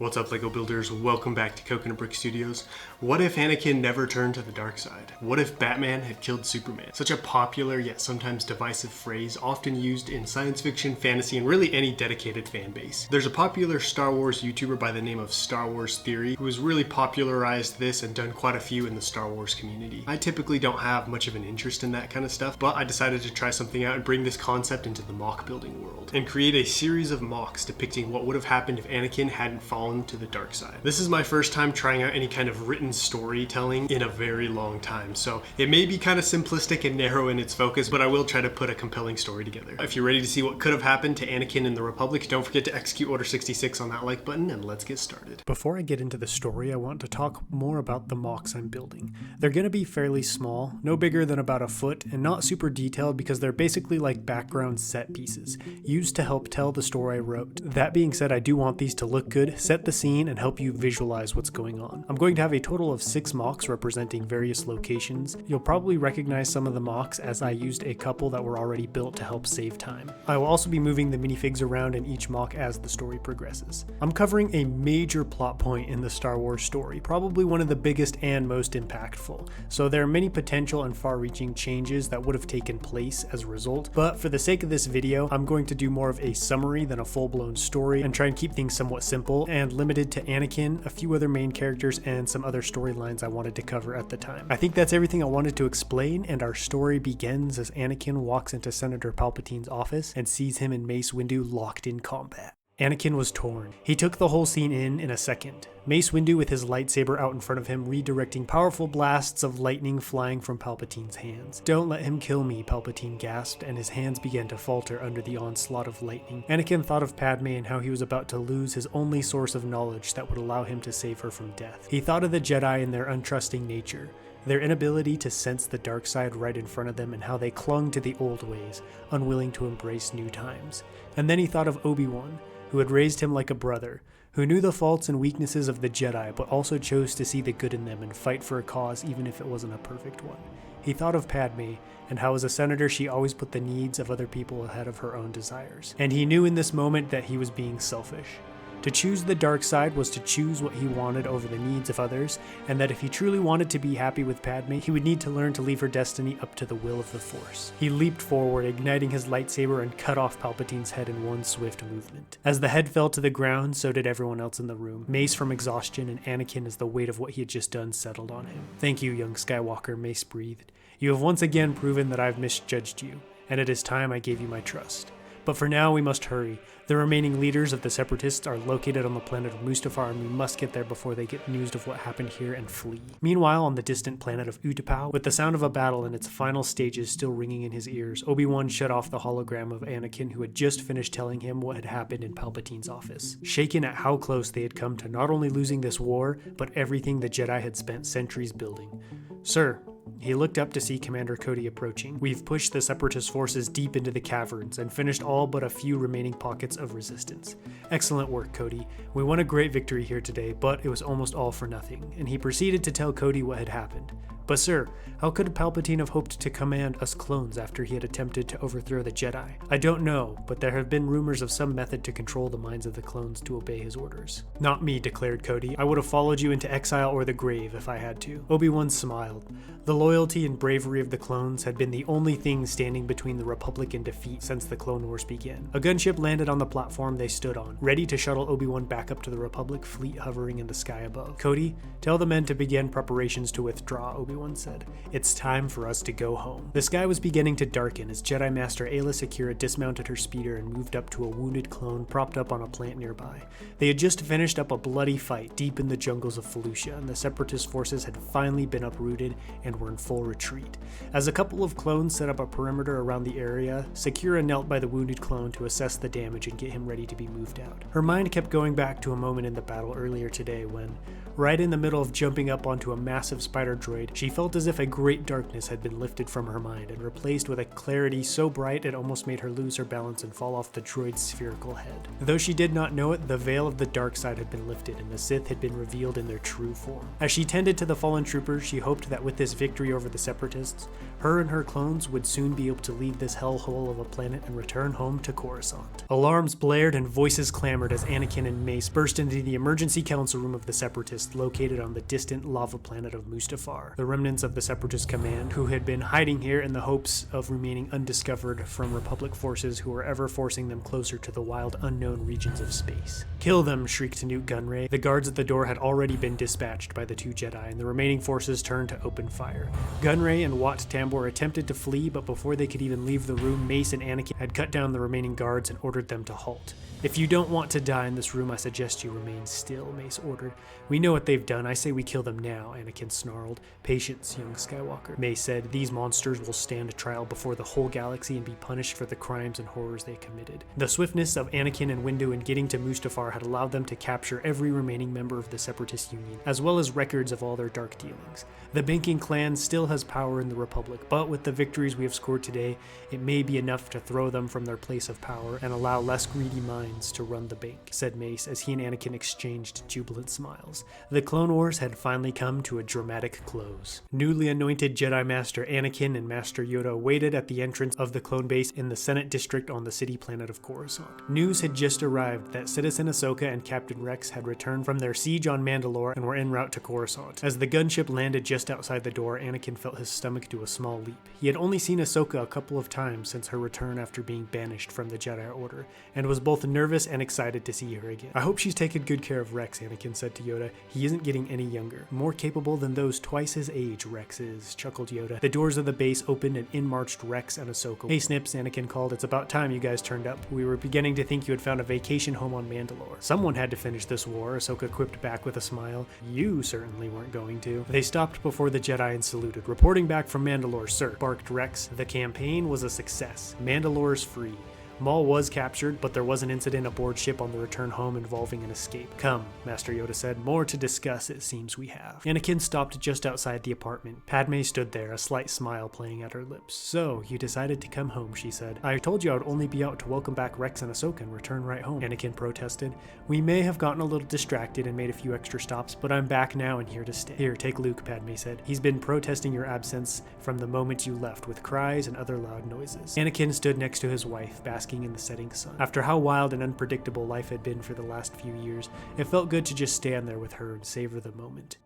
What's up, LEGO builders? Welcome back to Coconut Brick Studios. What if Anakin never turned to the dark side? What if Batman had killed Superman? Such a popular yet sometimes divisive phrase, often used in science fiction, fantasy, and really any dedicated fan base. There's a popular Star Wars YouTuber by the name of Star Wars Theory who has really popularized this and done quite a few in the Star Wars community. I typically don't have much of an interest in that kind of stuff, but I decided to try something out and bring this concept into the mock building world and create a series of mocks depicting what would have happened if Anakin hadn't fallen to the dark side. This is my first time trying out any kind of written storytelling in a very long time, so it may be kind of simplistic and narrow in its focus, but I will try to put a compelling story together. If you're ready to see what could have happened to Anakin in the Republic, don't forget to execute Order 66 on that like button, and let's get started. Before I get into the story, I want to talk more about the mocks I'm building. They're going to be fairly small, no bigger than about a foot, and not super detailed because they're basically like background set pieces, used to help tell the story I wrote. That being said, I do want these to look good, set the scene, and help you visualize what's going on. I'm going to have a total of 6 mocks representing various locations. You'll probably recognize some of the mocks as I used a couple that were already built to help save time. I will also be moving the minifigs around in each mock as the story progresses. I'm covering a major plot point in the Star Wars story, probably one of the biggest and most impactful, so there are many potential and far-reaching changes that would have taken place as a result, but for the sake of this video, I'm going to do more of a summary than a full-blown story and try and keep things somewhat simple and limited to Anakin, a few other main characters, and some other storylines I wanted to cover at the time. I think that's everything I wanted to explain, and our story begins as Anakin walks into Senator Palpatine's office and sees him and Mace Windu locked in combat. Anakin was torn. He took the whole scene in a second. Mace Windu with his lightsaber out in front of him, redirecting powerful blasts of lightning flying from Palpatine's hands. "Don't let him kill me," Palpatine gasped, and his hands began to falter under the onslaught of lightning. Anakin thought of Padme and how he was about to lose his only source of knowledge that would allow him to save her from death. He thought of the Jedi and their untrusting nature, their inability to sense the dark side right in front of them, and how they clung to the old ways, unwilling to embrace new times. And then he thought of Obi-Wan, who had raised him like a brother, who knew the faults and weaknesses of the Jedi but also chose to see the good in them and fight for a cause even if it wasn't a perfect one. He thought of Padme, and how as a senator she always put the needs of other people ahead of her own desires. And he knew in this moment that he was being selfish. To choose the dark side was to choose what he wanted over the needs of others, and that if he truly wanted to be happy with Padme, he would need to learn to leave her destiny up to the will of the Force. He leaped forward, igniting his lightsaber, and cut off Palpatine's head in one swift movement. As the head fell to the ground, so did everyone else in the room. Mace from exhaustion, and Anakin as the weight of what he had just done settled on him. "Thank you, young Skywalker," Mace breathed. "You have once again proven that I've misjudged you, and it is time I gave you my trust. But for now, we must hurry. The remaining leaders of the separatists are located on the planet of Mustafar, and we must get there before they get news of what happened here and flee." Meanwhile, on the distant planet of Utapau, with the sound of a battle in its final stages still ringing in his ears, Obi-Wan shut off the hologram of Anakin, who had just finished telling him what had happened in Palpatine's office. Shaken at how close they had come to not only losing this war, but everything the Jedi had spent centuries building. "Sir," he looked up to see Commander Cody approaching. "We've pushed the separatist forces deep into the caverns and finished all but a few remaining pockets of resistance. Excellent work, Cody. We won a great victory here today, but it was almost all for nothing." And he proceeded to tell Cody what had happened. "But sir, how could Palpatine have hoped to command us clones after he had attempted to overthrow the Jedi? I don't know, but there have been rumors of some method to control the minds of the clones to obey his orders." "Not me," declared Cody. "I would have followed you into exile or the grave if I had to." Obi-Wan smiled. The loyalty and bravery of the clones had been the only thing standing between the Republic and defeat since the Clone Wars began. A gunship landed on the platform they stood on, ready to shuttle Obi-Wan back up to the Republic fleet hovering in the sky above. "Cody, tell the men to begin preparations to withdraw," Obi-Wan said. "It's time for us to go home." The sky was beginning to darken as Jedi Master Aayla Secura dismounted her speeder and moved up to a wounded clone propped up on a plant nearby. They had just finished up a bloody fight deep in the jungles of Felucia, and the separatist forces had finally been uprooted and were in full retreat. As a couple of clones set up a perimeter around the area, Secura knelt by the wounded clone to assess the damage and get him ready to be moved out. Her mind kept going back to a moment in the battle earlier today when, right in the middle of jumping up onto a massive spider droid, she felt as if a great darkness had been lifted from her mind and replaced with a clarity so bright it almost made her lose her balance and fall off the droid's spherical head. Though she did not know it, the veil of the dark side had been lifted and the Sith had been revealed in their true form. As she tended to the fallen troopers, she hoped that with this victory victory over the separatists, her and her clones would soon be able to leave this hellhole of a planet and return home to Coruscant. Alarms blared and voices clamored as Anakin and Mace burst into the emergency council room of the separatists located on the distant lava planet of Mustafar. The remnants of the separatist command, who had been hiding here in the hopes of remaining undiscovered from Republic forces who were ever forcing them closer to the wild unknown regions of space. "Kill them!" shrieked Newt Gunray. The guards at the door had already been dispatched by the two Jedi, and the remaining forces turned to open fire. Gunray and Wat Tambor attempted to flee, but before they could even leave the room, Mace and Anakin had cut down the remaining guards and ordered them to halt. "If you don't want to die in this room, I suggest you remain still," Mace ordered. "We know what they've done. I say we kill them now," Anakin snarled. "Patience, young Skywalker," Mace said. "These monsters will stand trial before the whole galaxy and be punished for the crimes and horrors they committed." The swiftness of Anakin and Windu in getting to Mustafar had allowed them to capture every remaining member of the Separatist Union, as well as records of all their dark dealings. The banking clan still has power in the Republic, but with the victories we have scored today, it may be enough to throw them from their place of power and allow less greedy minds to run the bank, said Mace as he and Anakin exchanged jubilant smiles. The Clone Wars had finally come to a dramatic close. Newly anointed Jedi Master Anakin and Master Yoda waited at the entrance of the clone base in the Senate District on the city planet of Coruscant. News had just arrived that Citizen Ahsoka and Captain Rex had returned from their siege on Mandalore and were en route to Coruscant. As the gunship landed just outside the door, Anakin felt his stomach do a small leap. He had only seen Ahsoka a couple of times since her return after being banished from the Jedi Order, and was both nervous and excited to see her again. "I hope she's taken good care of Rex," Anakin said to Yoda. "He isn't getting any younger. More capable than those twice his age, Rex is," chuckled Yoda. The doors of the base opened and in marched Rex and Ahsoka. "Hey Snips," Anakin called. "It's about time you guys turned up. We were beginning to think you had found a vacation home on Mandalore." "Someone had to finish this war," Ahsoka quipped back with a smile. "You certainly weren't going to." They stopped before the Jedi and saluted. "Reporting back from Mandalore, sir," barked Rex. "The campaign was a success. Mandalore's free. Maul was captured, but there was an incident aboard ship on the return home involving an escape. Come," Master Yoda said. "More to discuss it seems we have." Anakin stopped just outside the apartment. Padme stood there, a slight smile playing at her lips. "So, you decided to come home," she said. "I told you I would only be out to welcome back Rex and Ahsoka and return right home," Anakin protested. "We may have gotten a little distracted and made a few extra stops, but I'm back now and here to stay." "Here, take Luke," Padme said. "He's been protesting your absence from the moment you left with cries and other loud noises." Anakin stood next to his wife, basking in the setting sun. After how wild and unpredictable life had been for the last few years, it felt good to just stand there with her and savor the moment.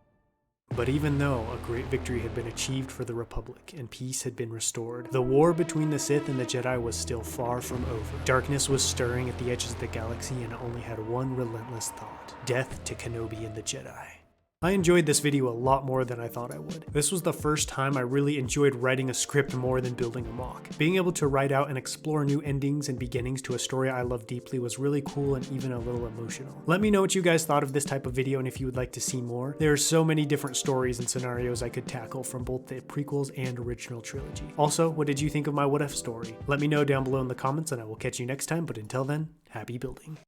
But even though a great victory had been achieved for the Republic and peace had been restored, the war between the Sith and the Jedi was still far from over. Darkness was stirring at the edges of the galaxy and it only had one relentless thought: death to Kenobi and the Jedi. I enjoyed this video a lot more than I thought I would. This was the first time I really enjoyed writing a script more than building a mock. Being able to write out and explore new endings and beginnings to a story I love deeply was really cool and even a little emotional. Let me know what you guys thought of this type of video and if you would like to see more. There are so many different stories and scenarios I could tackle from both the prequels and original trilogy. Also, what did you think of my what if story? Let me know down below in the comments and I will catch you next time, but until then, happy building.